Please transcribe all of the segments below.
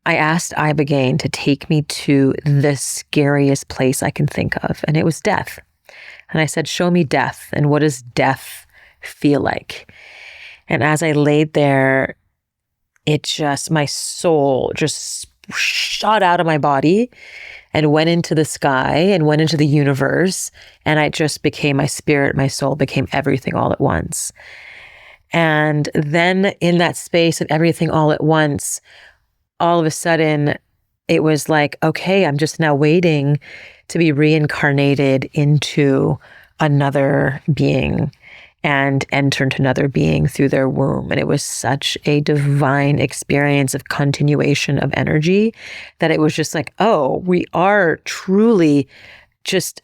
I asked Ibogaine to take me to the scariest place I can think of, and it was death. And I said, show me death, and what does death feel like? And as I laid there, my soul just shot out of my body and went into the sky and went into the universe. And I just became, my spirit, my soul became everything all at once. And then in that space of everything all at once, all of a sudden it was like, okay, I'm just now waiting to be reincarnated into another being and enter into another being through their womb. And it was such a divine experience of continuation of energy that it was just like, oh, we are truly just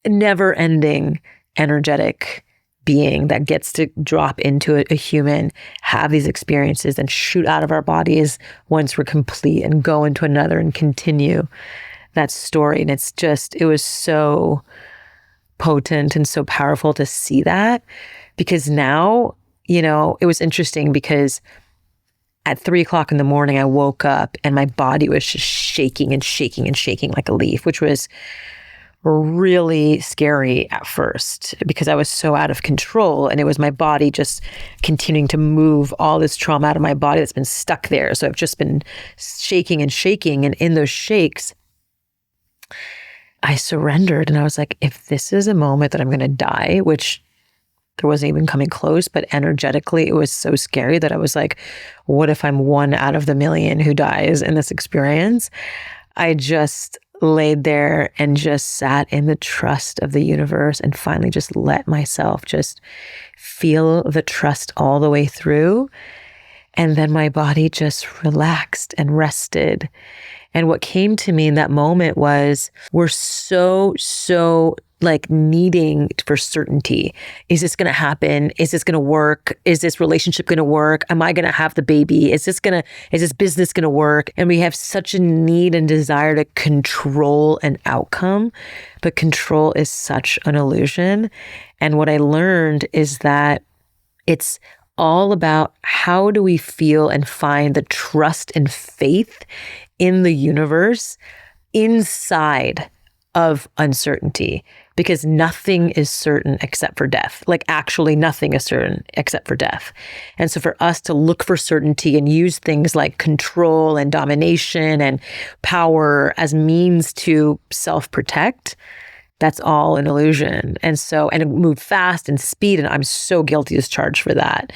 never ending energetic being that gets to drop into a human, have these experiences and shoot out of our bodies once we're complete and go into another and continue that story. And it was so potent and so powerful to see that, because now, it was interesting because at 3:00 in the morning, I woke up and my body was just shaking and shaking and shaking like a leaf, which was really scary at first because I was so out of control, and it was my body just continuing to move all this trauma out of my body that's been stuck there. So I've just been shaking and shaking. And in those shakes, I surrendered, and I was like, if this is a moment that I'm going to die, which there wasn't even coming close, but energetically it was so scary that I was like, what if I'm one out of the million who dies in this experience? I just laid there and just sat in the trust of the universe and finally just let myself just feel the trust all the way through. And then my body just relaxed and rested. And what came to me in that moment was, we're so like needing for certainty. Is this going to happen? Is this going to work? Is this relationship going to work? Am I going to have the baby? Is this business going to work? And we have such a need and desire to control an outcome, but control is such an illusion. And what I learned is that it's all about how do we feel and find the trust and faith in the universe inside of uncertainty, because nothing is certain except for death. Like actually nothing is certain except for death. And so for us to look for certainty and use things like control and domination and power as means to self-protect, that's all an illusion. And move fast and speed. And I'm so guilty as charged for that.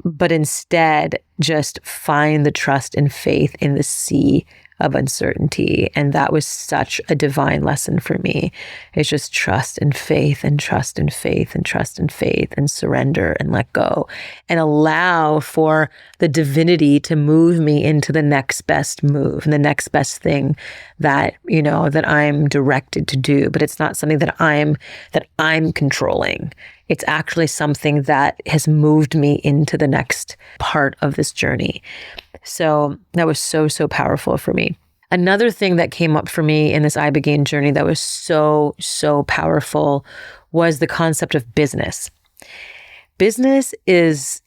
But instead, just find the trust and faith in the sea of uncertainty. And that was such a divine lesson for me. It's just trust and faith and trust and faith and trust and faith and surrender and let go and allow for the divinity to move me into the next best move and the next best thing that I'm directed to do. But it's not something that I'm controlling. It's actually something that has moved me into the next part of this journey. So that was so, so powerful for me. Another thing that came up for me in this Ibogaine journey that was so, so powerful was the concept of business. Business is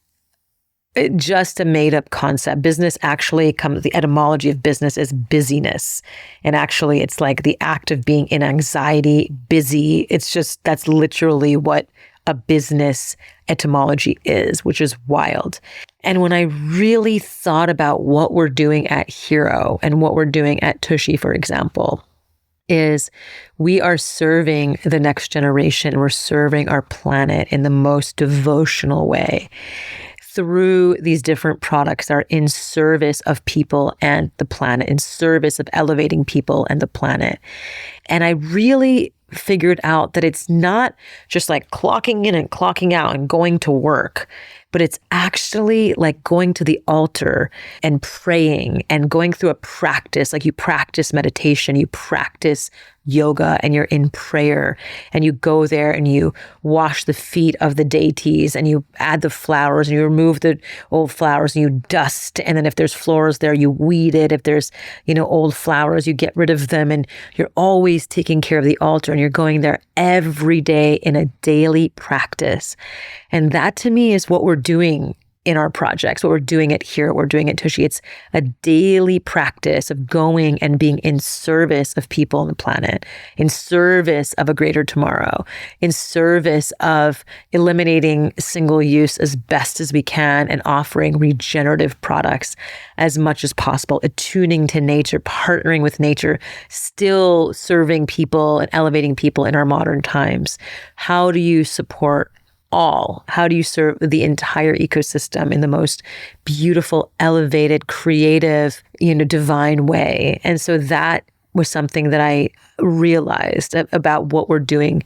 just a made up concept. Business actually the etymology of business is busyness. And actually it's like the act of being in anxiety, busy. That's literally what a business etymology is, which is wild. And when I really thought about what we're doing at Hero and what we're doing at Tushy, for example, is we are serving the next generation. We're serving our planet in the most devotional way through these different products that are in service of people and the planet, in service of elevating people and the planet. And I really figured out that it's not just like clocking in and clocking out and going to work, but it's actually like going to the altar and praying and going through a practice. Like you practice meditation, you practice yoga, and you're in prayer, and you go there and you wash the feet of the deities, and you add the flowers, and you remove the old flowers, and you dust. And then if there's flowers there, you weed it. If there's, old flowers, you get rid of them. And you're always taking care of the altar, and you're going there every day in a daily practice. And that to me is what we're doing in our projects, what we're doing it here, what we're doing at Tushy. It's a daily practice of going and being in service of people on the planet, in service of a greater tomorrow, in service of eliminating single use as best as we can and offering regenerative products as much as possible, attuning to nature, partnering with nature, still serving people and elevating people in our modern times. How do you support all? How do you serve the entire ecosystem in the most beautiful, elevated, creative, divine way? And so that was something that I realized about what we're doing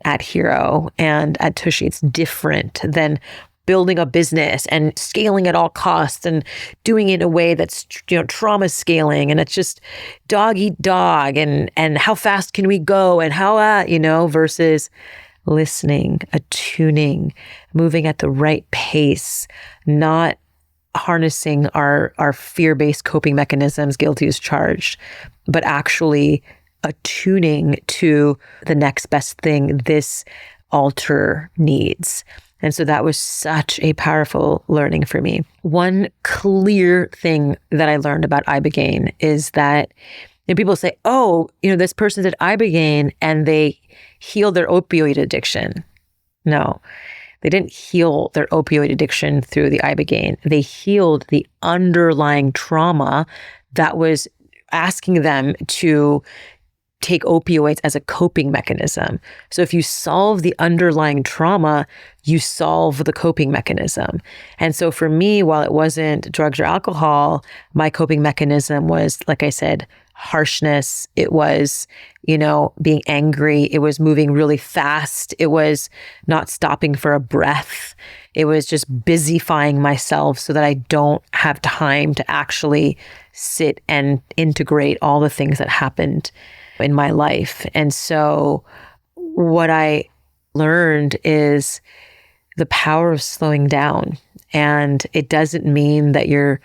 at Hero and at Tushy. It's different than building a business and scaling at all costs and doing it in a way that's, trauma scaling. And it's just dog eat dog and how fast can we go and how, versus listening, attuning, moving at the right pace, not harnessing our fear-based coping mechanisms, guilty as charged, but actually attuning to the next best thing this altar needs. And so that was such a powerful learning for me. One clear thing that I learned about Ibogaine is that people say, oh, this person did Ibogaine and they healed their opioid addiction. No, they didn't heal their opioid addiction through the Ibogaine. They healed the underlying trauma that was asking them to take opioids as a coping mechanism. So if you solve the underlying trauma, you solve the coping mechanism. And so for me, while it wasn't drugs or alcohol, my coping mechanism was, like I said, harshness. It was, being angry. It was moving really fast. It was not stopping for a breath. It was just busyfying myself so that I don't have time to actually sit and integrate all the things that happened in my life. And so what I learned is the power of slowing down. And it doesn't mean that you're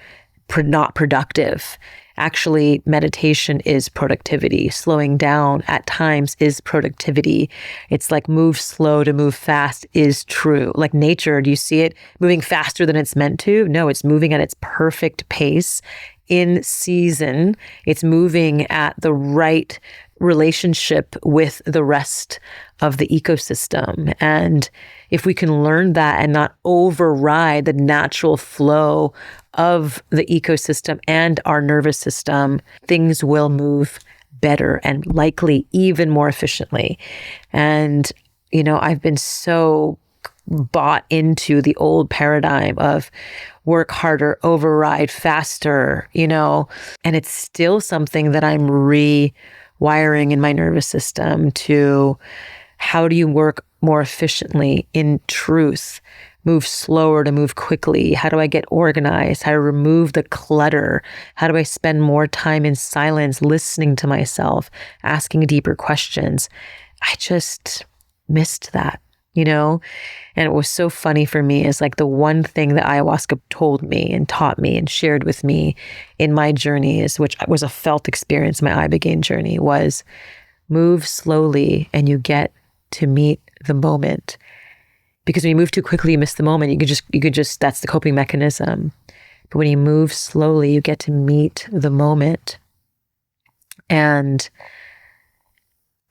not productive. Actually, meditation is productivity. Slowing down at times is productivity. It's like move slow to move fast is true. Like nature, do you see it moving faster than it's meant to? No, it's moving at its perfect pace in season. It's moving at the right relationship with the rest of the ecosystem. And if we can learn that and not override the natural flow of the ecosystem and our nervous system, things will move better and likely even more efficiently. And, I've been so bought into the old paradigm of work harder, override faster, and it's still something that I'm rewiring in my nervous system to how do you work more efficiently in truth, move slower to move quickly? How do I get organized? How to remove the clutter? How do I spend more time in silence, listening to myself, asking deeper questions? I just missed that, And it was so funny for me is like the one thing that ayahuasca told me and taught me and shared with me in my journeys, which was a felt experience, my Ibogaine journey, was move slowly and you get to meet the moment. Because when you move too quickly, you miss the moment. You could just, that's the coping mechanism. But when you move slowly, you get to meet the moment. And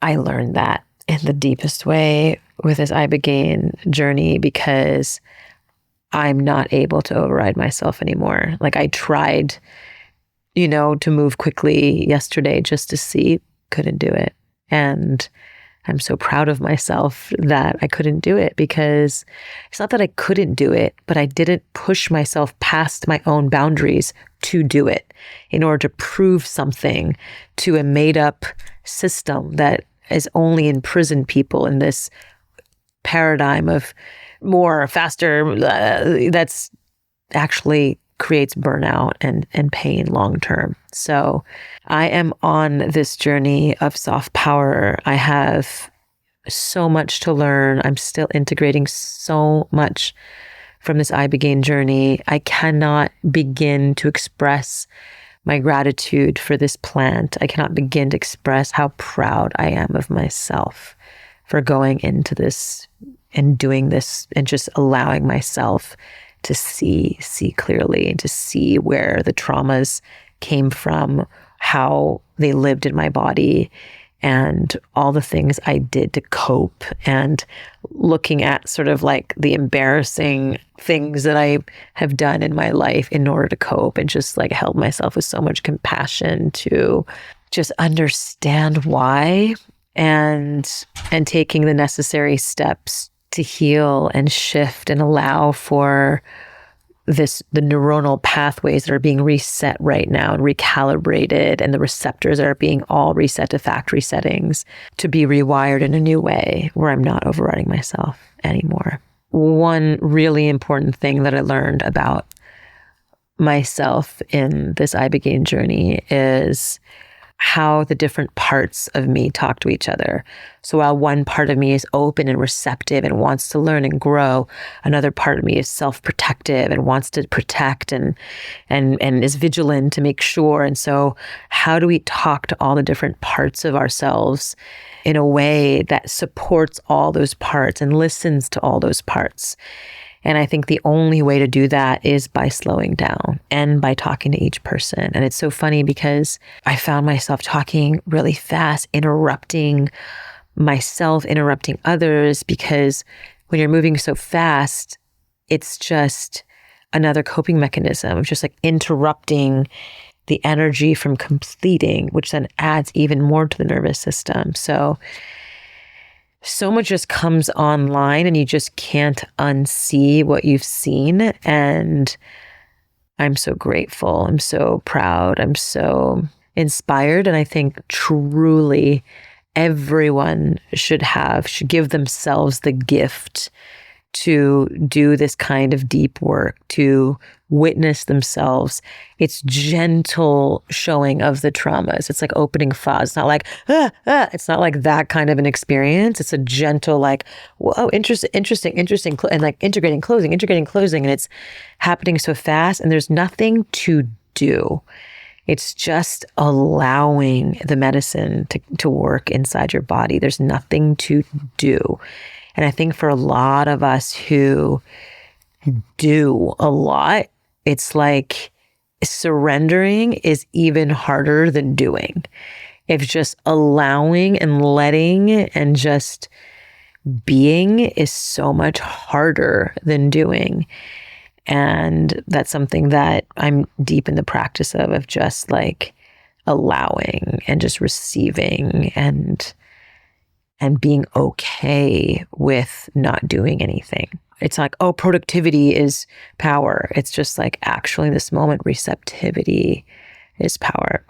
I learned that in the deepest way with this Ibogaine journey because I'm not able to override myself anymore. Like I tried, to move quickly yesterday just to see, couldn't do it. And I'm so proud of myself that I couldn't do it because it's not that I couldn't do it, but I didn't push myself past my own boundaries to do it in order to prove something to a made up system that is only imprisoned people in this paradigm of more, faster, that's actually creates burnout and pain long term. So I am on this journey of soft power. I have so much to learn. I'm still integrating so much from this Ibogaine journey. I cannot begin to express my gratitude for this plant. I cannot begin to express how proud I am of myself for going into this and doing this and just allowing myself to see clearly and to see where the traumas came from, how they lived in my body, and all the things I did to cope, and looking at sort of like the embarrassing things that I have done in my life in order to cope, and just like held myself with so much compassion to just understand why, and taking the necessary steps to heal and shift and allow for the neuronal pathways that are being reset right now and recalibrated, and the receptors that are being all reset to factory settings to be rewired in a new way where I'm not overriding myself anymore. One really important thing that I learned about myself in this Ibogaine journey is how the different parts of me talk to each other. So while one part of me is open and receptive and wants to learn and grow, another part of me is self-protective and wants to protect and is vigilant to make sure. And so how do we talk to all the different parts of ourselves in a way that supports all those parts and listens to all those parts? And I think the only way to do that is by slowing down and by talking to each person. And it's so funny because I found myself talking really fast, interrupting myself, interrupting others, because when you're moving so fast, it's just another coping mechanism of just like interrupting the energy from completing, which then adds even more to the nervous system. So much just comes online and you just can't unsee what you've seen. And I'm so grateful. I'm so proud. I'm so inspired. And I think truly everyone should give themselves the gift to do this kind of deep work, to witness themselves. It's gentle showing of the traumas. It's like opening files. It's not like, it's not like that kind of an experience. It's a gentle, like, whoa, interesting, and like integrating, closing. And it's happening so fast and there's nothing to do. It's just allowing the medicine to work inside your body. There's nothing to do. And I think for a lot of us who do a lot, it's like surrendering is even harder than doing. If just allowing and letting and just being is so much harder than doing. And that's something that I'm deep in the practice of just like allowing and just receiving and being okay with not doing anything. It's like, oh, productivity is power. It's just like actually in this moment, receptivity is power.